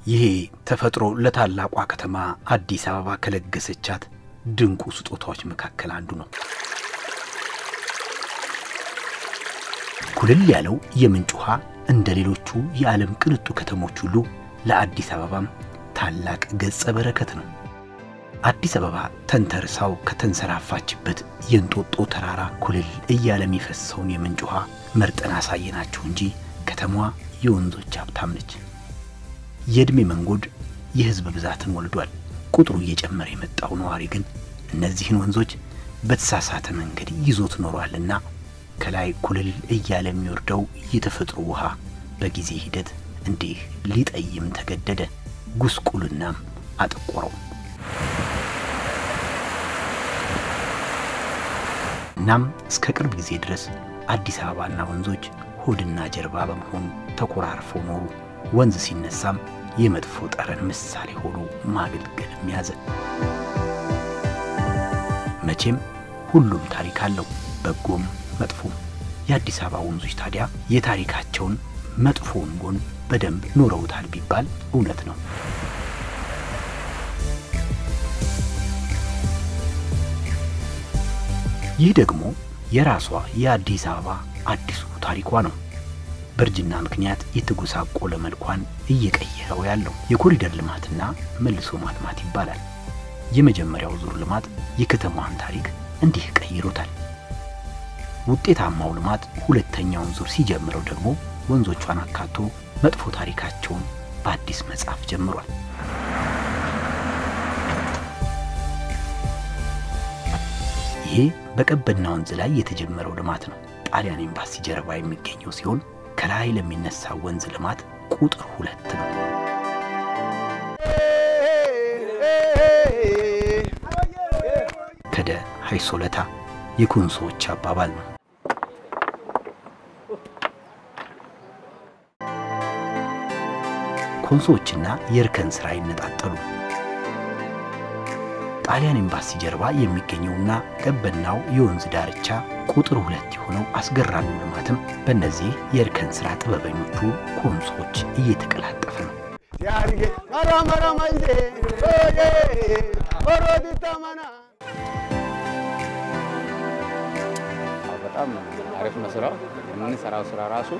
ይሄ ተፈጥሮ ለታላቋ ከተማ አዲስ አበባ ከለገሰቻት ድንቁ ስጦታዎች መካከል አንዱ ነው። ኩልል ያለው የምንጭ ውሃ እንደሌሎቹ የዓለም ቅንጡ ከተሞች ሁሉ ለአዲስ አበባም ታላቅ ገጸ በረከት ነው። አዲስ አበባ ተንተርሳው ከተንሰራፋችበት የእንጦጦ ተራራ ኩልል እያለ የሚፈሰውን የምንጭ ውሃ መርጠን አሳየናችሁ እንጂ ከተማዋ የወንዞች ሀብታም ነች። የእድሜ መንጎድ የህዝብ ብዛትን ወልዷል። ቁጥሩ እየጨመረ የመጣው ነዋሪ ግን እነዚህን ወንዞች በተሳሳተ መንገድ ይዞት ኖሯልና ከላይ ኩልል እያለ የሚወርደው የተፈጥሮ ውሃ በጊዜ ሂደት እንዲህ ሊጠይም ተገደደ። ጉስቁልናም አጠቆረው። እናም እስከ ቅርብ ጊዜ ድረስ አዲስ አበባና ወንዞች ሆድና ጀርባ በመሆኑ ተቆራርፈው ኖሩ። ወንዝ ሲነሳም የመጥፎ ጠረን ምሳሌ ሆኖ ማገልገል ያዘ። መቼም ሁሉም ታሪክ አለው፣ በጎም መጥፎም። የአዲስ አበባ ወንዞች ታዲያ የታሪካቸውን መጥፎውን ጎን በደንብ ኖረውታል ቢባል እውነት ነው። ይህ ደግሞ የራሷ የአዲስ አበባ አዲሱ ታሪኳ ነው። በርጅና ምክንያት የተጎሳቆለ መልኳን እየቀየረው ያለው የኮሪደር ልማትና መልሶ ማልማት ይባላል። የመጀመሪያው ዙር ልማት የከተማዋን ታሪክ እንዲህ ቀይሮታል። ውጤታማው ልማት ሁለተኛውን ዙር ሲጀምረው ደግሞ ወንዞቿን አካቶ መጥፎ ታሪካቸውን በአዲስ መጻፍ ጀምሯል። ይሄ በቀበና ወንዝ ላይ የተጀመረው ልማት ነው። ጣሊያን ኤምባሲ ጀርባ የሚገኘው ሲሆን ከላይ ለሚነሳው ወንዝ ልማት ቁጥር 2 ነው። ከደ ሃይሶለታ የኮንሶዎች አባባል ነው። ኮንሶዎችና የእርከን ስራ ይነጣጠሉ። ጣሊያን ኤምባሲ ጀርባ የሚገኘውና ቀበናው የወንዝ ዳርቻ ቁጥር 2 የሆነው አስገራሚው ልማትም በእነዚህ የእርከን ስራ ጥበበኞቹ ኮንሶዎች እየተቀላጠፈ ነው። በጣም አሪፍ ነው ስራው። የምንሰራው ስራ ራሱ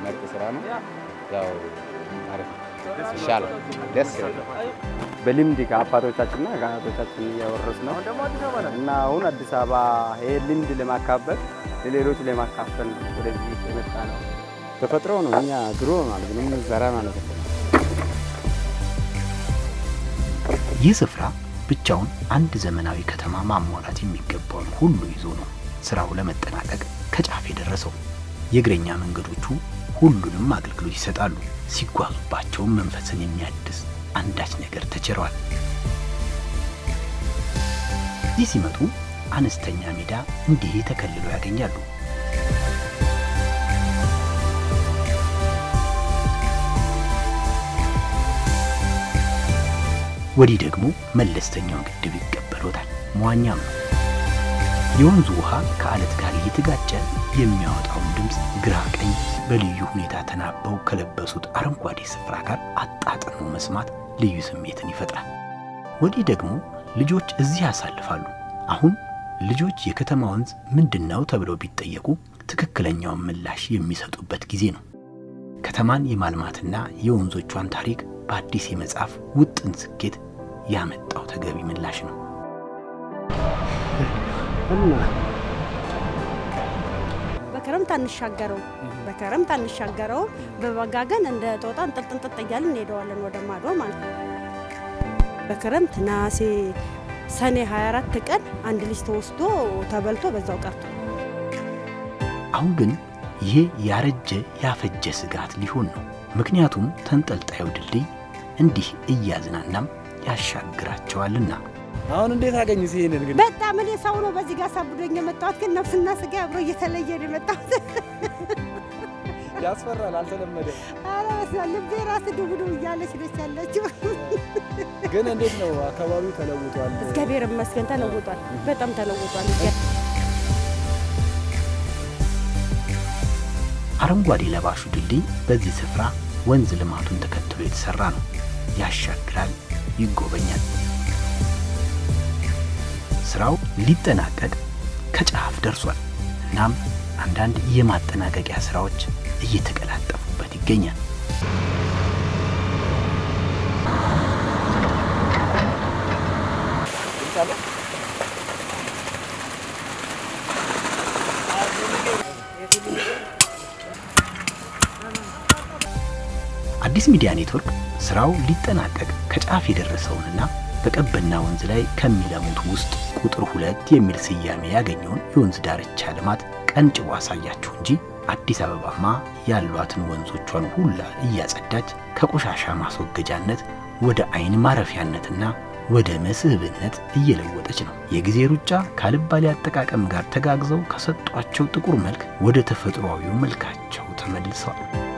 ምርጥ ስራ ነው። ያው አሪፍ ይሻላል፣ ደስ ይላል። በልምድ ከአባቶቻችንና ከአያቶቻችን ያወረስነው እና አሁን አዲስ አበባ ይሄ ልምድ ለማካፈል ለሌሎች ለማካፈል ወደዚህ የመጣ ነው። ተፈጥሮ ነው። እኛ ድሮ ማለት ነው ዘራ ማለት ነው። ይህ ስፍራ ብቻውን አንድ ዘመናዊ ከተማ ማሟላት የሚገባውን ሁሉ ይዞ ነው ስራው ለመጠናቀቅ ከጫፍ የደረሰው። የእግረኛ መንገዶቹ ሁሉንም አገልግሎት ይሰጣሉ። ሲጓዙባቸው መንፈስን የሚያድስ አንዳች ነገር ተቸሯል። እዚህ ሲመጡ አነስተኛ ሜዳ እንዲህ ተከልሎ ያገኛሉ። ወዲህ ደግሞ መለስተኛው ግድብ ይቀበሉታል። መዋኛም ነው። የወንዙ ውሃ ከአለት ጋር እየተጋጨ የሚያወጣውን ድምጽ ግራ ቀኝ በልዩ ሁኔታ ተናበው ከለበሱት አረንጓዴ ስፍራ ጋር አጣጥሞ መስማት ልዩ ስሜትን ይፈጥራል። ወዲህ ደግሞ ልጆች እዚህ ያሳልፋሉ። አሁን ልጆች የከተማ ወንዝ ምንድነው ተብለው ቢጠየቁ ትክክለኛውን ምላሽ የሚሰጡበት ጊዜ ነው። ከተማን የማልማትና የወንዞቿን ታሪክ በአዲስ የመጻፍ ውጥን ስኬት ያመጣው ተገቢ ምላሽ ነው። በከረምት አንሻገረው በበጋገን እንደ ጦጣን ጥጥጥጥ እያልን እንሄዳለን ወደ ማዶ ማለት ነው። በከረምት ናሴ ሰኔ 24 ቀን አንድ ልጅ ተወስዶ ተበልቶ በዛው ቀርቶ። አሁን ግን ይሄ ያረጀ ያፈጀ ስጋት ሊሆን ነው። ምክንያቱም ተንጠልጣዩ ድልድይ እንዲህ እያዝናናም ያሻግራቸዋልና። አሁን እንዴት አገኙት ይሄንን? ግን በጣም እኔ ሰው ነው በዚህ ጋር ሳብዶኝ የመጣሁት፣ ግን ነፍስና ስጋ አብሮ እየተለየ ነው የመጣሁት። ያስፈራል፣ አልተለመደ። አረ ልቤ ራስ ድውዱ እያለች ነች ያለችው። ግን እንዴት ነው አካባቢው ተለውጧል? እግዚአብሔር ይመስገን ተለውጧል፣ በጣም ተለውጧል። አረንጓዴ ለባሹ ድልድይ በዚህ ስፍራ ወንዝ ልማቱን ተከትሎ የተሰራ ነው። ያሻግራል፣ ይጎበኛል። ስራው ሊጠናቀቅ ከጫፍ ደርሷል። እናም አንዳንድ የማጠናቀቂያ ስራዎች እየተቀላጠፉበት ይገኛል። አዲስ ሚዲያ ኔትወርክ ስራው ሊጠናቀቅ ከጫፍ የደረሰውንና በቀበና ወንዝ ላይ ከሚለሙት ውስጥ ቁጥር 2 የሚል ስያሜ ያገኘውን የወንዝ ዳርቻ ልማት ቀንጭቦ አሳያችሁ እንጂ አዲስ አበባማ ያሏትን ወንዞቿን ሁላ እያጸዳች ከቆሻሻ ማስወገጃነት ወደ አይን ማረፊያነትና ወደ መስህብነት እየለወጠች ነው። የጊዜ ሩጫ ካልባሌ አጠቃቀም ጋር ተጋግዘው ከሰጧቸው ጥቁር መልክ ወደ ተፈጥሯዊው መልካቸው ተመልሰዋል።